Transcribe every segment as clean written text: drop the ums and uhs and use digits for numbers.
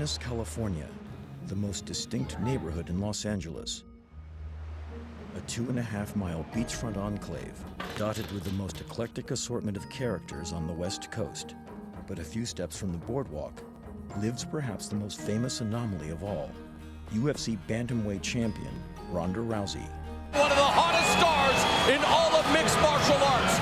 Venice, California, the most distinct neighborhood in Los Angeles. A 2.5-mile beachfront enclave, dotted with the most eclectic assortment of characters on the West Coast. But a few steps from the boardwalk lives perhaps the most famous anomaly of all, UFC bantamweight champion Ronda Rousey. One of the hottest stars in all of mixed martial arts.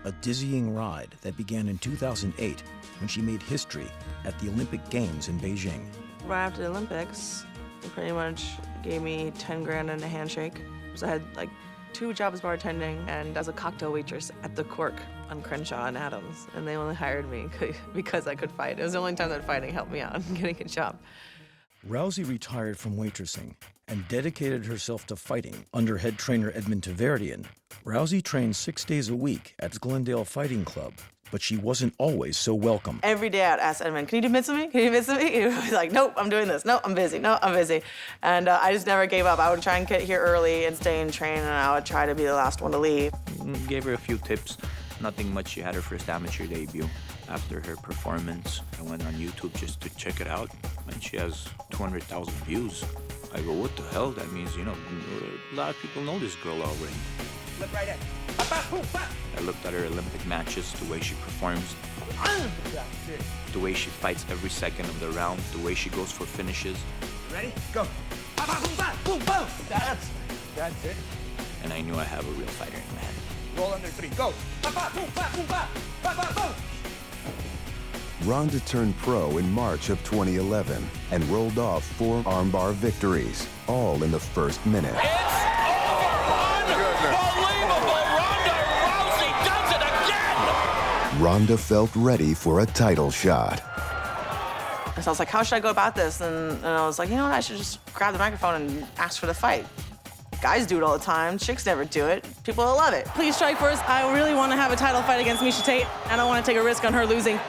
A dizzying ride that began in 2008 when she made history at the Olympic Games in Beijing. Right after the Olympics, they pretty much gave me 10 grand and a handshake. So I had like 2 jobs bartending and as a cocktail waitress at the Cork on Crenshaw and Adams. And they only hired me because I could fight. It was the only time that fighting helped me out in getting a job. Rousey retired from waitressing and dedicated herself to fighting. Under head trainer Edmond Taverdian, Rousey trained 6 days a week at Glendale Fighting Club, but she wasn't always so welcome. Every day I'd ask Edmond, can you do mitts with me? Can you do mitts with me? He was like, nope, I'm doing this. No, I'm busy. No, I'm busy. And I just never gave up. I would try and get here early and stay and train, and I would try to be the last one to leave. Gave her a few tips. Nothing much. She had her first amateur debut. After her performance, I went on YouTube just to check it out, and she has 200,000 views. I go, what the hell? That means, you know, a lot of people know this girl already. Look right in. I looked at her Olympic matches, the way she performs, the way she fights every second of the round, the way she goes for finishes. Ready? Go. That's it. And I knew I have a real fighter in my head. Roll under 3. Go. Ronda turned pro in March of 2011 and rolled off 4 armbar victories, all in the first minute. It's unbelievable! Ronda Rousey does it again! Ronda felt ready for a title shot. So I was like, how should I go about this? And I was like, you know what, I should just grab the microphone and ask for the fight. Guys do it all the time. Chicks never do it. People will love it. Please strike first. I really want to have a title fight against Miesha Tate. I don't want to take a risk on her losing.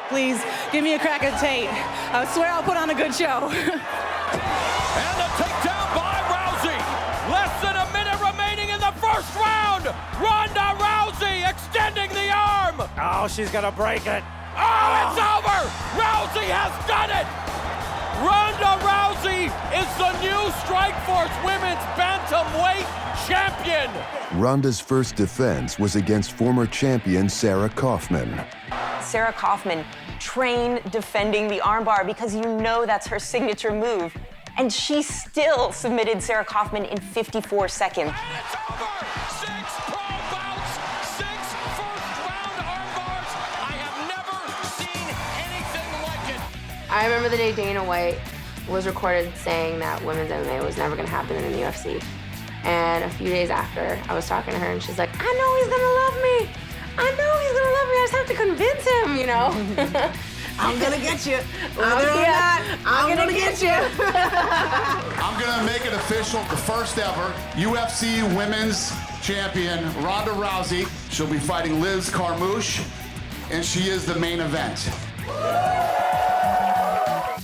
Please, give me a crack at Tate. I swear I'll put on a good show. And the takedown by Rousey. Less than a minute remaining in the first round. Ronda Rousey extending the arm. Oh, she's gonna break it. Oh, it's over! Rousey has done it! Ronda Rousey is the new Strikeforce Women's Bantamweight Champion! Ronda's first defense was against former champion Sarah Kaufman. Sarah Kaufman trained defending the armbar because you know that's her signature move. And she still submitted Sarah Kaufman in 54 seconds. And it's over! 6 pro bouts, 6 first-round armbars. I have never seen anything like it. I remember the day Dana White was recorded saying that women's MMA was never gonna happen in the UFC. And a few days after, I was talking to her and she's like, I know he's gonna love me. I know he's gonna love me. I just have to convince him, you know? I'm gonna get you. I'm gonna get you. I'm gonna make it official, the first ever UFC Women's Champion, Ronda Rousey. She'll be fighting Liz Carmouche, and she is the main event.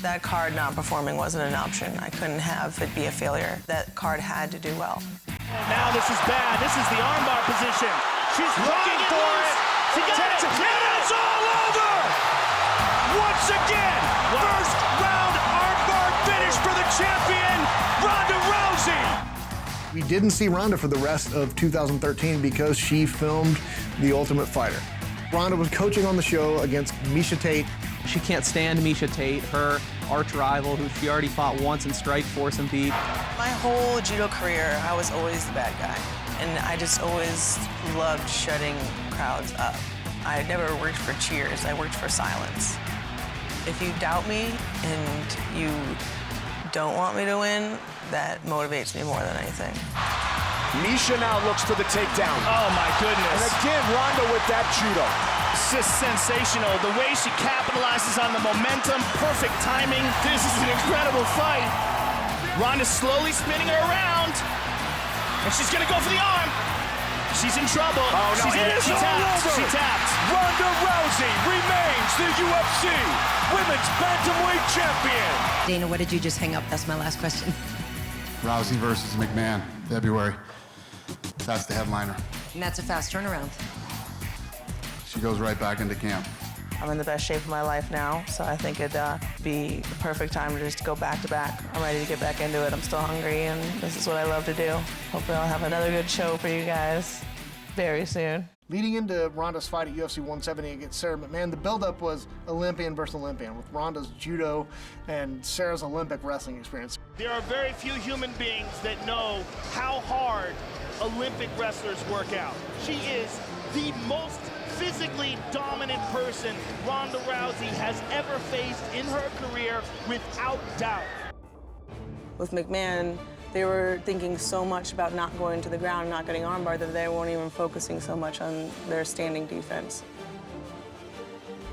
That card not performing wasn't an option. I couldn't have it be a failure. That card had to do well. Now this is bad. This is the armbar position. She's looking for it. She got it. And it's all over. Once again, first round armbar finish for the champion, Ronda Rousey. We didn't see Ronda for the rest of 2013 because she filmed The Ultimate Fighter. Ronda was coaching on the show against Miesha Tate. She can't stand Miesha Tate, her arch rival, who she already fought once in Strikeforce and beat. My whole judo career, I was always the bad guy. And I just always loved shutting crowds up. I never worked for cheers, I worked for silence. If you doubt me and you don't want me to win, that motivates me more than anything. Miesha now looks for the takedown. Oh my goodness. And again, Ronda with that judo. It's just sensational. The way she capitalizes on the momentum, perfect timing. This is an incredible fight. Ronda's slowly spinning her around. And she's gonna go for the arm. She's in trouble. Oh, no, she tapped. She tapped. Ronda Rousey remains the UFC Women's Bantamweight Champion. Dana, what did you just hang up? That's my last question. Rousey versus McMahon, February. That's the headliner. And that's a fast turnaround. She goes right back into camp. I'm in the best shape of my life now, so I think it'd be the perfect time to just go back to back. I'm ready to get back into it. I'm still hungry, and this is what I love to do. Hopefully I'll have another good show for you guys very soon. Leading into Ronda's fight at UFC 170 against Sarah McMahon, the buildup was Olympian versus Olympian, with Ronda's judo and Sarah's Olympic wrestling experience. There are very few human beings that know how hard Olympic wrestlers work out. She is the most physically dominant person Ronda Rousey has ever faced in her career, without doubt. With McMahon, they were thinking so much about not going to the ground, not getting armbar, that they weren't even focusing so much on their standing defense.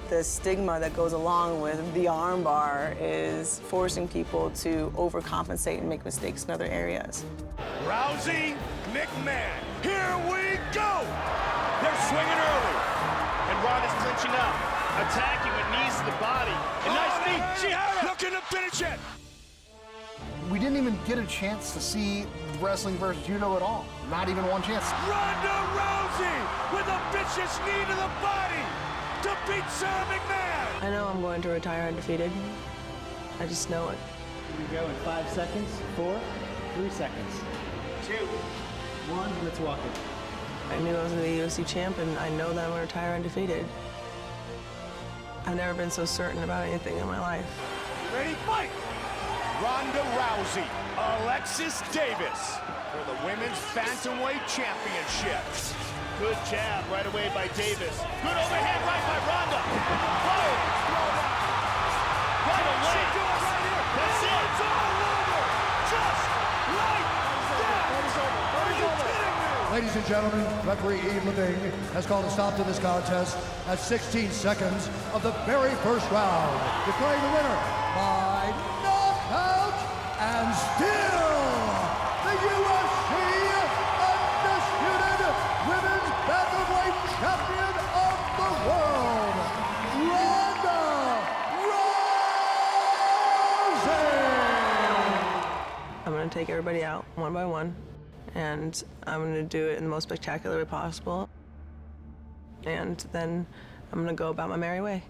The stigma that goes along with the armbar is forcing people to overcompensate and make mistakes in other areas. Rousey, McMahon, here we go! They're swinging early, and Ronda's clinching up, attacking with knees to the body. A nice knee, she had it! Looking to finish it! We didn't even get a chance to see wrestling versus judo at all. Not even one chance. Ronda Rousey with a vicious knee to the body to beat Sarah McMahon! I know I'm going to retire undefeated. I just know it. Here we go in 5 seconds, 4, 3 seconds. 2, 1, let's walk it. I knew I was the UFC champ, and I know that I'm going to retire undefeated. I've never been so certain about anything in my life. Ready, fight! Ronda Rousey, Alexis Davis for the Women's Bantamweight Championship. Good jab right away by Davis. Good overhand right by Ronda. Oh! Right away. That's it. It's all over. Just like that. Are you kidding me? Ladies and gentlemen, referee Eve Levine has called a stop to this contest at 16 seconds of the very first round, declaring the winner by knockout and still the UFC undisputed women's bantamweight champion of the world, Ronda Rousey! I'm going to take everybody out one by one, and I'm going to do it in the most spectacular way possible. And then I'm going to go about my merry way.